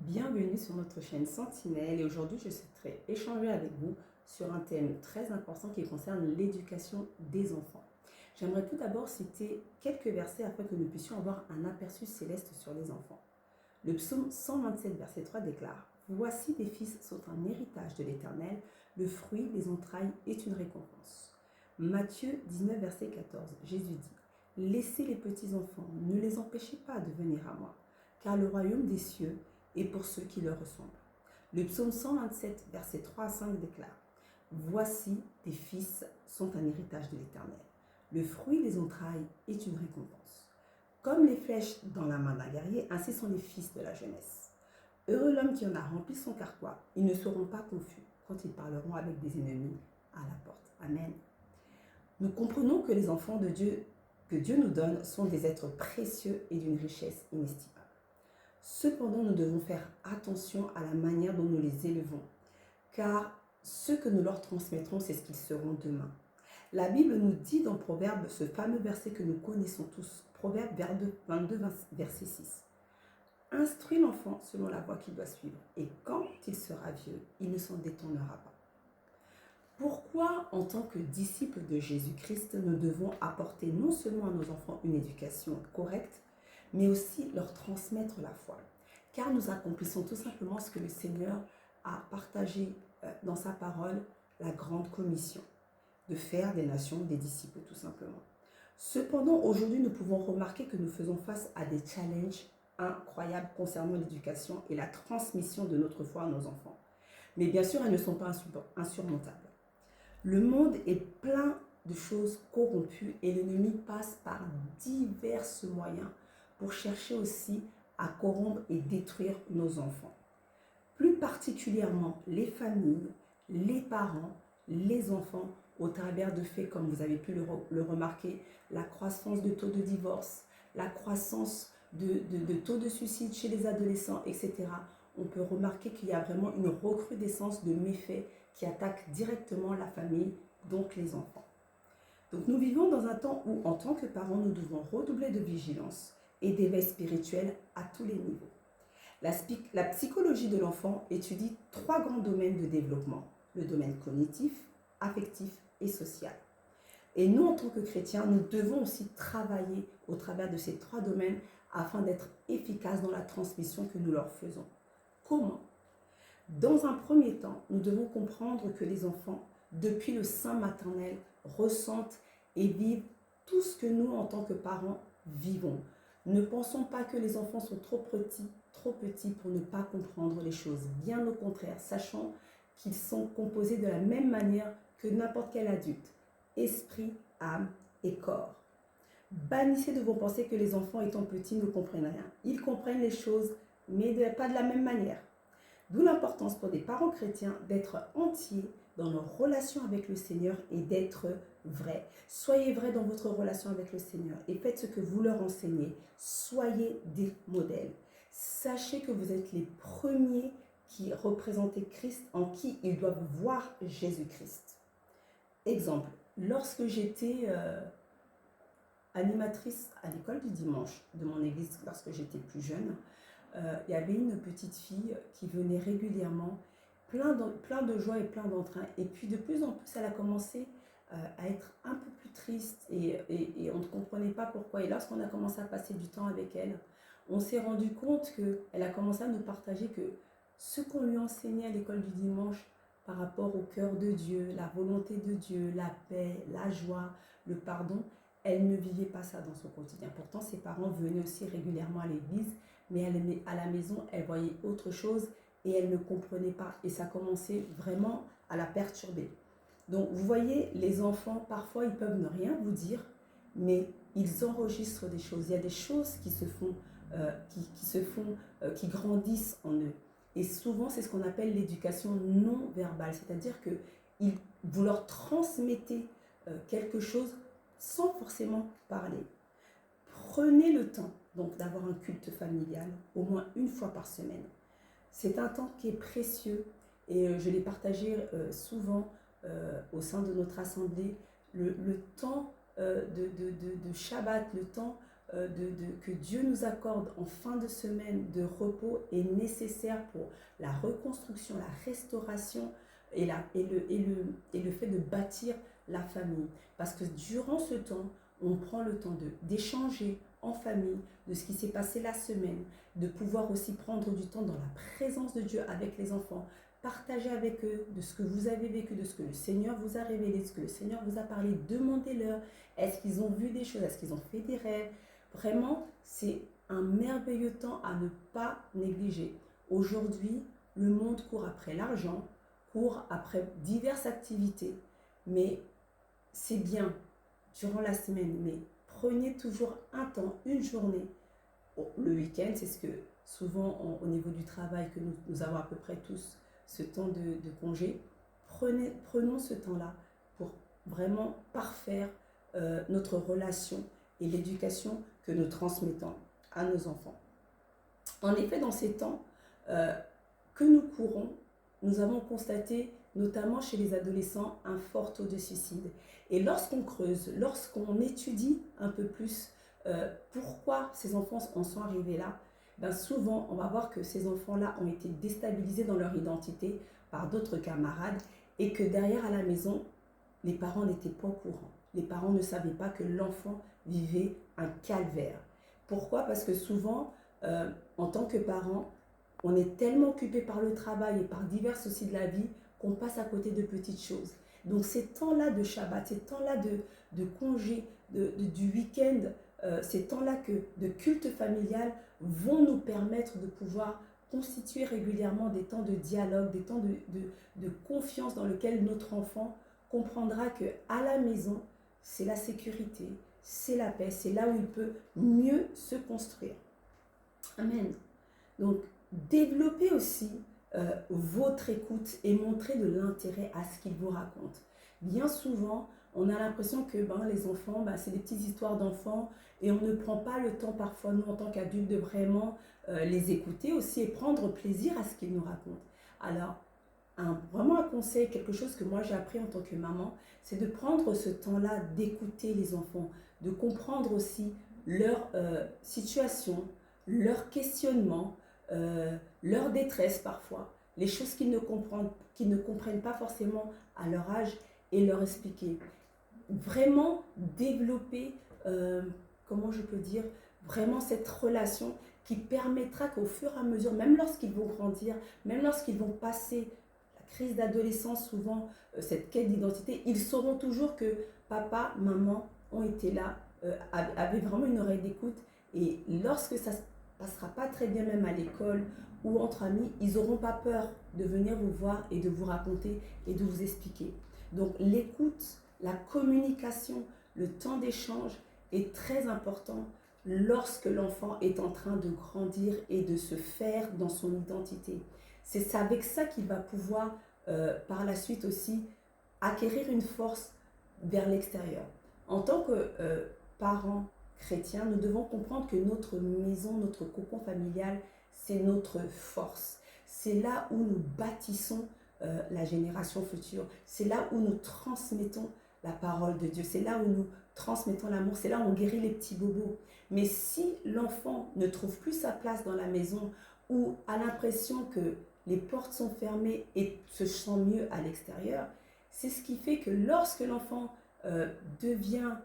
Bienvenue sur notre chaîne Sentinelle et aujourd'hui je souhaiterais échanger avec vous sur un thème très important qui concerne l'éducation des enfants. J'aimerais tout d'abord citer quelques versets afin que nous puissions avoir un aperçu céleste sur les enfants. Le psaume 127 verset 3 déclare: Voici des fils sont un héritage de l'Éternel, le fruit des entrailles est une récompense. Matthieu 19 verset 14, Jésus dit: Laissez les petits enfants, ne les empêchez pas de venir à moi, car le royaume des cieux et pour ceux qui leur ressemblent. Le psaume 127, versets 3 à 5 déclare: Voici tes fils sont un héritage de l'Éternel. Le fruit des entrailles est une récompense. Comme les flèches dans la main d'un guerrier, ainsi sont les fils de la jeunesse. Heureux l'homme qui en a rempli son carquois, ils ne seront pas confus quand ils parleront avec des ennemis à la porte. Amen. Nous comprenons que les enfants de Dieu que Dieu nous donne sont des êtres précieux et d'une richesse inestimable. Cependant, nous devons faire attention à la manière dont nous les élevons, car ce que nous leur transmettrons, c'est ce qu'ils seront demain. La Bible nous dit dans Proverbe, ce fameux verset que nous connaissons tous, Proverbe 22, verset 6. Instruis l'enfant selon la voie qu'il doit suivre, et quand il sera vieux, il ne s'en détournera pas. Pourquoi, en tant que disciples de Jésus-Christ, nous devons apporter non seulement à nos enfants une éducation correcte, mais aussi leur transmettre la foi? Car nous accomplissons tout simplement ce que le Seigneur a partagé dans sa parole, la grande commission, de faire des nations des disciples tout simplement. Cependant, aujourd'hui, nous pouvons remarquer que nous faisons face à des challenges incroyables concernant l'éducation et la transmission de notre foi à nos enfants. Mais bien sûr, elles ne sont pas insurmontables. Le monde est plein de choses corrompues et l'ennemi passe par divers moyens pour chercher aussi à corrompre et détruire nos enfants. Plus particulièrement les familles, les parents, les enfants, au travers de faits comme vous avez pu le remarquer, la croissance de taux de divorce, la croissance de taux de suicide chez les adolescents, etc. On peut remarquer qu'il y a vraiment une recrudescence de méfaits qui attaquent directement la famille, donc les enfants. Donc nous vivons dans un temps où, en tant que parents, nous devons redoubler de vigilance et d'éveil spirituel à tous les niveaux. La psychologie de l'enfant étudie 3 grands domaines de développement: le domaine cognitif, affectif et social. Et nous, en tant que chrétiens, nous devons aussi travailler au travers de ces 3 domaines afin d'être efficaces dans la transmission que nous leur faisons. Comment? Dans un premier temps, nous devons comprendre que les enfants, depuis le sein maternel, ressentent et vivent tout ce que nous, en tant que parents, vivons. Ne pensons pas que les enfants sont trop petits pour ne pas comprendre les choses. Bien au contraire, sachant qu'ils sont composés de la même manière que n'importe quel adulte: esprit, âme et corps. Bannissez de vos pensées que les enfants étant petits ne comprennent rien. Ils comprennent les choses, mais pas de la même manière. D'où l'importance pour des parents chrétiens d'être entiers dans leur relation avec le Seigneur et d'être vrais. Soyez vrais dans votre relation avec le Seigneur et faites ce que vous leur enseignez. Soyez des modèles. Sachez que vous êtes les premiers qui représentez Christ, en qui ils doivent voir Jésus-Christ. Exemple, lorsque j'étais animatrice à l'école du dimanche de mon église, lorsque j'étais plus jeune, il y avait une petite fille qui venait régulièrement, plein de joie et plein d'entrain. Et puis de plus en plus, elle a commencé à être un peu plus triste et on ne comprenait pas pourquoi. Et lorsqu'on a commencé à passer du temps avec elle, on s'est rendu compte qu'elle a commencé à nous partager que ce qu'on lui enseignait à l'école du dimanche par rapport au cœur de Dieu, la volonté de Dieu, la paix, la joie, le pardon, elle ne vivait pas ça dans son quotidien. Pourtant, ses parents venaient aussi régulièrement à l'église, mais à la maison, elle voyait autre chose et elle ne comprenait pas. Et ça commençait vraiment à la perturber. Donc, vous voyez, les enfants, parfois, ils peuvent ne rien vous dire, mais ils enregistrent des choses. Il y a des choses qui se font, qui grandissent en eux. Et souvent, c'est ce qu'on appelle l'éducation non verbale. C'est-à-dire que vous leur transmettez quelque chose sans forcément parler. Prenez le temps donc d'avoir un culte familial au moins une fois par semaine. C'est un temps qui est précieux et je l'ai partagé souvent au sein de notre assemblée. Le temps de Shabbat, le temps que Dieu nous accorde en fin de semaine de repos est nécessaire pour la reconstruction, la restauration et le fait de bâtir la famille. Parce que durant ce temps, on prend le temps d'échanger en famille de ce qui s'est passé la semaine, de pouvoir aussi prendre du temps dans la présence de Dieu avec les enfants, partager avec eux de ce que vous avez vécu, de ce que le Seigneur vous a révélé, de ce que le Seigneur vous a parlé. Demandez-leur, est-ce qu'ils ont vu des choses, est-ce qu'ils ont fait des rêves. Vraiment, c'est un merveilleux temps à ne pas négliger. Aujourd'hui, le monde court après l'argent, court après diverses activités, mais c'est bien durant la semaine, mais prenez toujours un temps, une journée. Le week-end, c'est ce que souvent au niveau du travail que nous avons à peu près tous ce temps de congé. Prenons ce temps-là pour vraiment parfaire notre relation et l'éducation que nous transmettons à nos enfants. En effet, dans ces temps que nous courons, nous avons constaté, notamment chez les adolescents, un fort taux de suicide. Et lorsqu'on creuse, lorsqu'on étudie un peu plus pourquoi ces enfants en sont arrivés là, ben souvent on va voir que ces enfants-là ont été déstabilisés dans leur identité par d'autres camarades et que derrière à la maison, les parents n'étaient pas au courant. Les parents ne savaient pas que l'enfant vivait un calvaire. Pourquoi? Parce que souvent, en tant que parents, on est tellement occupé par le travail et par divers soucis de la vie qu'on passe à côté de petites choses. Donc ces temps-là de Shabbat, ces temps-là de congé, du week-end, ces temps-là de culte familial vont nous permettre de pouvoir constituer régulièrement des temps de dialogue, des temps de confiance dans lequel notre enfant comprendra qu'à la maison, c'est la sécurité, c'est la paix, c'est là où il peut mieux se construire. Amen. Donc, développez aussi votre écoute et montrez de l'intérêt à ce qu'ils vous racontent. Bien souvent, on a l'impression que les enfants, c'est des petites histoires d'enfants et on ne prend pas le temps parfois, nous en tant qu'adultes, de vraiment les écouter aussi et prendre plaisir à ce qu'ils nous racontent. Alors, vraiment un conseil, quelque chose que moi j'ai appris en tant que maman, c'est de prendre ce temps-là d'écouter les enfants, de comprendre aussi leur situation, leurs questionnements, leur détresse parfois, les choses qu'ils ne comprennent pas forcément à leur âge et leur expliquer. Vraiment développer, comment je peux dire, vraiment cette relation qui permettra qu'au fur et à mesure, même lorsqu'ils vont grandir, même lorsqu'ils vont passer la crise d'adolescence, souvent cette quête d'identité, ils sauront toujours que papa, maman ont été là, avaient vraiment une oreille d'écoute et lorsque ça se passera pas très bien même à l'école ou entre amis, ils n'auront pas peur de venir vous voir et de vous raconter et de vous expliquer. Donc l'écoute, la communication, le temps d'échange est très important lorsque l'enfant est en train de grandir et de se faire dans son identité. C'est avec ça qu'il va pouvoir par la suite aussi acquérir une force vers l'extérieur. En tant que parents chrétiens, nous devons comprendre que notre maison, notre cocon familial, c'est notre force. C'est là où nous bâtissons la génération future. C'est là où nous transmettons la parole de Dieu. C'est là où nous transmettons l'amour. C'est là où on guérit les petits bobos. Mais si l'enfant ne trouve plus sa place dans la maison ou a l'impression que les portes sont fermées et se sent mieux à l'extérieur, c'est ce qui fait que lorsque l'enfant devient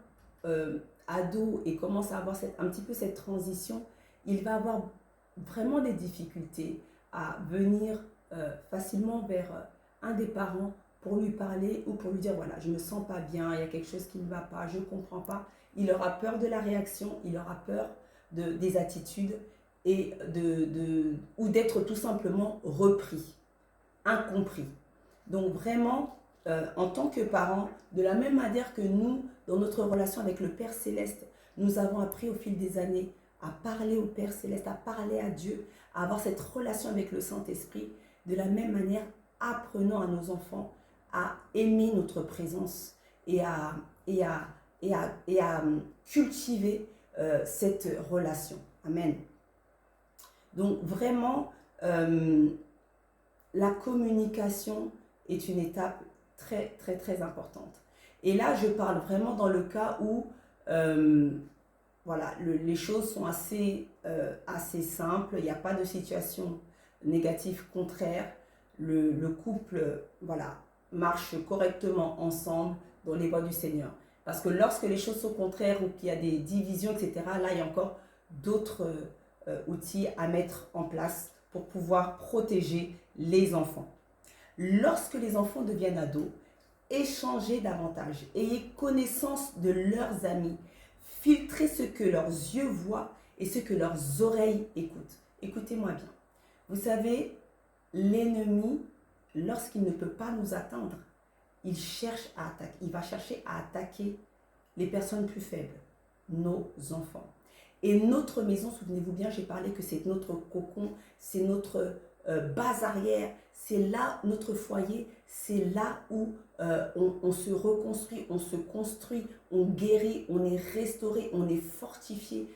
ado et commence à avoir un petit peu cette transition, il va avoir vraiment des difficultés à venir facilement vers un des parents pour lui parler ou pour lui dire voilà, je ne me sens pas bien, il y a quelque chose qui ne va pas, je ne comprends pas. Il aura peur de la réaction, il aura peur des attitudes et ou d'être tout simplement repris, incompris. Donc vraiment, en tant que parents, de la même manière que nous, dans notre relation avec le Père Céleste, nous avons appris au fil des années à parler au Père Céleste, à parler à Dieu, à avoir cette relation avec le Saint-Esprit. De la même manière, apprenons à nos enfants à aimer notre présence et à cultiver cette relation. Amen. Donc vraiment, la communication est une étape très, très, très importante. Et là, je parle vraiment dans le cas où voilà, les choses sont assez simples. Il n'y a pas de situation négative contraire. Le couple, voilà, marche correctement ensemble dans les voies du Seigneur. Parce que lorsque les choses sont contraires ou qu'il y a des divisions, etc., là, il y a encore d'autres outils à mettre en place pour pouvoir protéger les enfants. Lorsque les enfants deviennent ados, échangez davantage, ayez connaissance de leurs amis, filtrez ce que leurs yeux voient et ce que leurs oreilles écoutent. Écoutez-moi bien. Vous savez, l'ennemi, lorsqu'il ne peut pas nous atteindre, il va chercher à attaquer les personnes plus faibles, nos enfants. Et notre maison, souvenez-vous bien, j'ai parlé que c'est notre cocon, c'est notre base arrière, c'est là notre foyer, c'est là où on se reconstruit, on se construit, on guérit, on est restauré, on est fortifié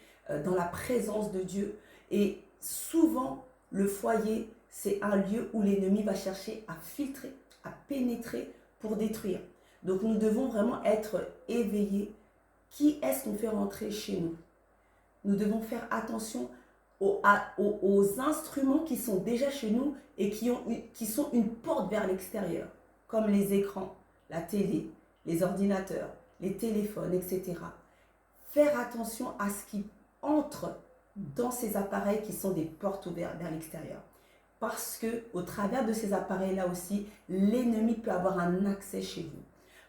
dans la présence de Dieu. Et souvent, le foyer, c'est un lieu où l'ennemi va chercher à filtrer, à pénétrer pour détruire. Donc nous devons vraiment être éveillés. Qui est-ce qu'on fait rentrer chez nous? Nous devons faire attention aux instruments qui sont déjà chez nous et qui sont une porte vers l'extérieur, comme les écrans, la télé, les ordinateurs, les téléphones, etc. Faire attention à ce qui entre dans ces appareils qui sont des portes ouvertes vers l'extérieur. Parce que au travers de ces appareils-là aussi, l'ennemi peut avoir un accès chez vous.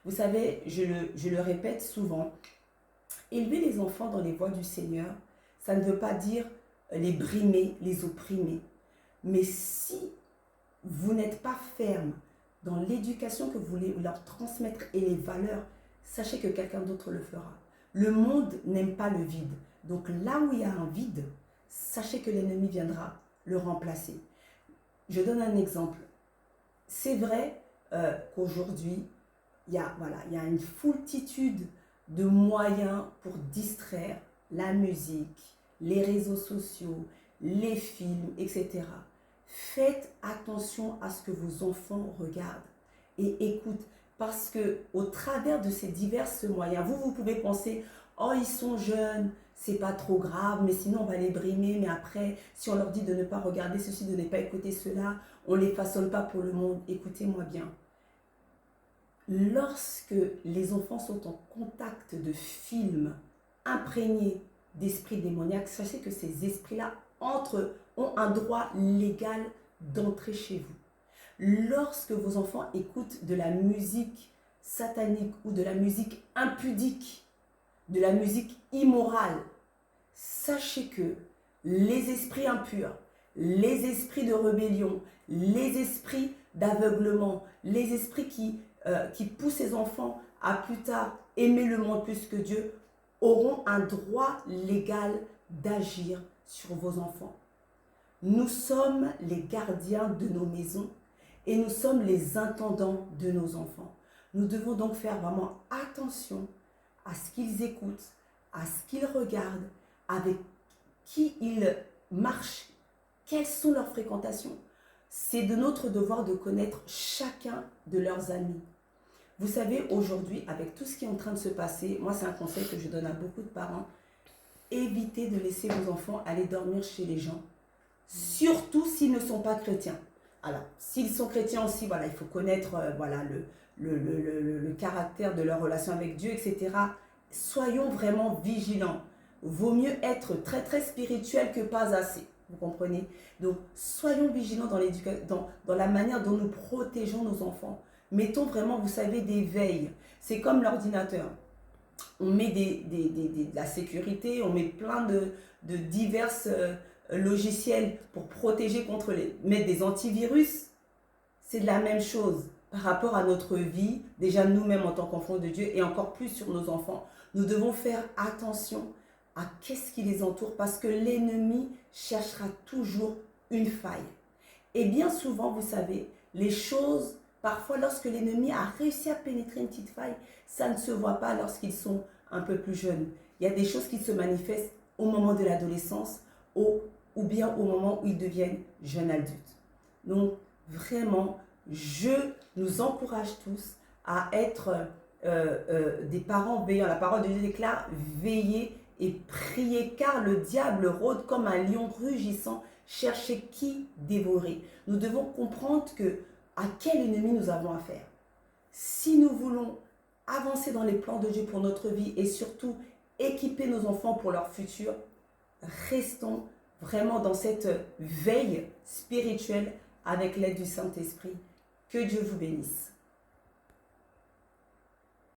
Vous savez, je le répète souvent, élever les enfants dans les voies du Seigneur, ça ne veut pas dire les brimer, les opprimer. Mais si vous n'êtes pas ferme dans l'éducation que vous voulez leur transmettre et les valeurs, sachez que quelqu'un d'autre le fera. Le monde n'aime pas le vide. Donc là où il y a un vide, sachez que l'ennemi viendra le remplacer. Je donne un exemple. C'est vrai qu'aujourd'hui, il y a une foultitude de moyens pour distraire la musique, les réseaux sociaux, les films, etc. Faites attention à ce que vos enfants regardent et écoutent, parce que au travers de ces divers moyens, vous pouvez penser, oh ils sont jeunes, c'est pas trop grave, mais sinon on va les brimer, mais après, si on leur dit de ne pas regarder ceci, de ne pas écouter cela, on ne les façonne pas pour le monde. Écoutez-moi bien. Lorsque les enfants sont en contact de films imprégnés d'esprits démoniaques, sachez que ces esprits-là ont un droit légal d'entrer chez vous. Lorsque vos enfants écoutent de la musique satanique ou de la musique impudique, de la musique immorale, sachez que les esprits impurs, les esprits de rébellion, les esprits d'aveuglement, les esprits qui poussent les enfants à plus tard aimer le monde plus que Dieu, auront un droit légal d'agir sur vos enfants. Nous sommes les gardiens de nos maisons et nous sommes les intendants de nos enfants. Nous devons donc faire vraiment attention à ce qu'ils écoutent, à ce qu'ils regardent, avec qui ils marchent, quelles sont leurs fréquentations. C'est de notre devoir de connaître chacun de leurs amis. Vous savez, aujourd'hui, avec tout ce qui est en train de se passer, moi c'est un conseil que je donne à beaucoup de parents, évitez de laisser vos enfants aller dormir chez les gens, surtout s'ils ne sont pas chrétiens. Alors, s'ils sont chrétiens aussi, voilà, il faut connaître le caractère de leur relation avec Dieu, etc. Soyons vraiment vigilants. Vaut mieux être très très spirituel que pas assez. Vous comprenez? Donc, soyons vigilants dans la manière dont nous protégeons nos enfants. Mettons vraiment, vous savez, des veilles. C'est comme l'ordinateur. On met de la sécurité, on met plein de divers logiciels pour protéger mettre des antivirus. C'est de la même chose par rapport à notre vie, déjà nous-mêmes en tant qu'enfants de Dieu et encore plus sur nos enfants. Nous devons faire attention à qu'est-ce qui les entoure parce que l'ennemi cherchera toujours une faille. Et bien souvent, vous savez, les choses, parfois lorsque l'ennemi a réussi à pénétrer une petite faille, ça ne se voit pas lorsqu'ils sont un peu plus jeunes. Il y a des choses qui se manifestent au moment de l'adolescence ou bien au moment où ils deviennent jeunes adultes. Donc vraiment, je nous encourage tous à être des parents veillants. La parole de Dieu déclare: veillez et priez car le diable rôde comme un lion rugissant, chercher qui dévorer. Nous devons comprendre à quel ennemi nous avons affaire. Si nous voulons avancer dans les plans de Dieu pour notre vie et surtout équiper nos enfants pour leur futur, restons vraiment dans cette veille spirituelle avec l'aide du Saint-Esprit. Que Dieu vous bénisse.